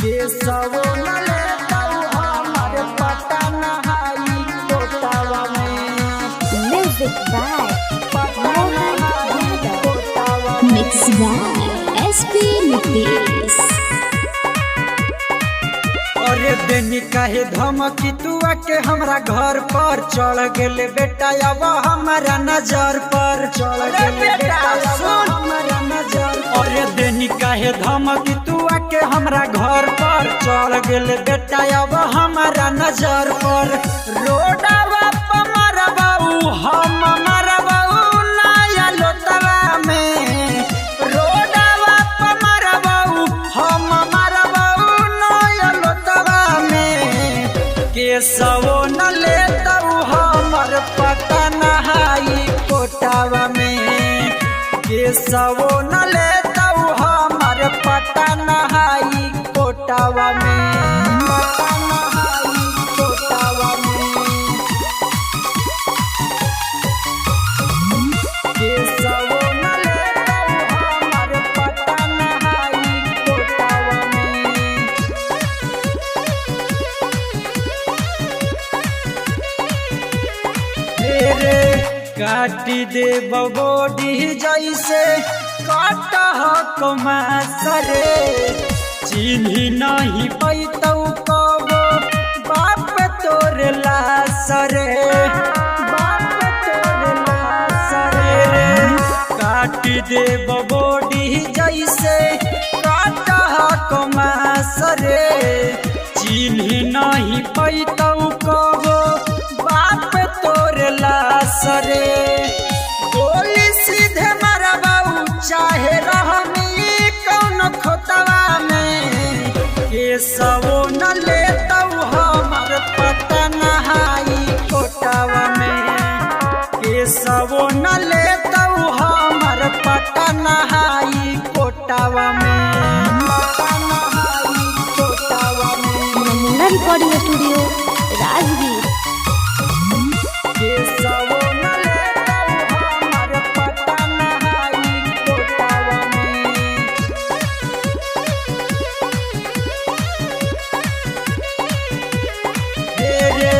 केसवो न लेता हमारे पटन हाई कोटावा में। Music by पटन हाई कोटावा में। Mix by SP Nitish। अरे बेनी काहे धमकी तू आके हमरा घर पर चढ़ गेले बेटा अब हमारा नजर पर चढ़ गेले बेटा अब हमारा नजर। अरे बेनी काहे धमकी तू आके हमरा घर पर चढ़ गेले बेटा अब हमारा नजर पर। रोडवा पर मरबाऊ हम मरबाऊ नया लोटवा में। रोडवा पर मरबाऊ हम मरबाऊ नया लोटवा में। केसवो न लेता हमर पटन हाई कोटावा में। केसवो न लेता हमर पटन हाई कोटावा में। पटन हाई कोटावा में। केसवो न लेता हमर पटन हाई कोटावा में। रे काटी दे बबोडी जैसे काटह कमासरे। चिन्ही नहीं पैतौ कबो बाप तोरे लासरे। बाप तोरे लासरे रे काटी दे बबोडी जैसे काटह कमासरे। चिन्ही नहीं पैतौ कबो बाप तोरे लासरे। गोली सीधे मरबाऊ चाहे रहनी कौन खोतवा में। केसवो न लेता हमर पटन हाई कोटावा में। केसवो न लेता हमर पटन हाई कोटावा में। पटन हाई कोटावा में। नमूना रिकॉर्डिंग स्टूडियो राजगीर। केसवो न लेता हमर पटन हाई कोटावा में। रे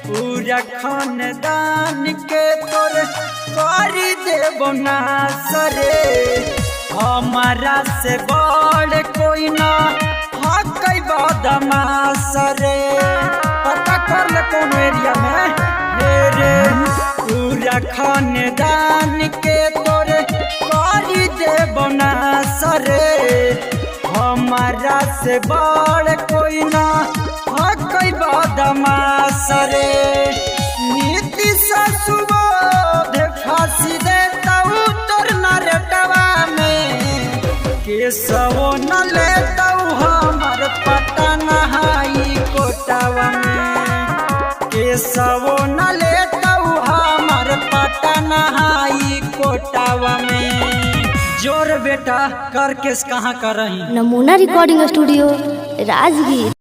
पूरा खानदान के तोर करी देबो नासरे। हमारा से बड़ कोई ना हकई बदमासरे। पता कर ले कौन एरिया में। रे पूरा खानदान के तोर करी देबो नासरे। हमारा से बड़ कोई ना हकई बदमासरे। नीति ससुबोध फांसी देता तोर नरटवा में। केसवो न लेता हमर पटन हाई कोटावा में। केसवो न लेता हमर पटन हाई कोटावा में। जोर बेटा कर केस कहाँ कर रही। नमूना रिकॉर्डिंग स्टूडियो राजगीर।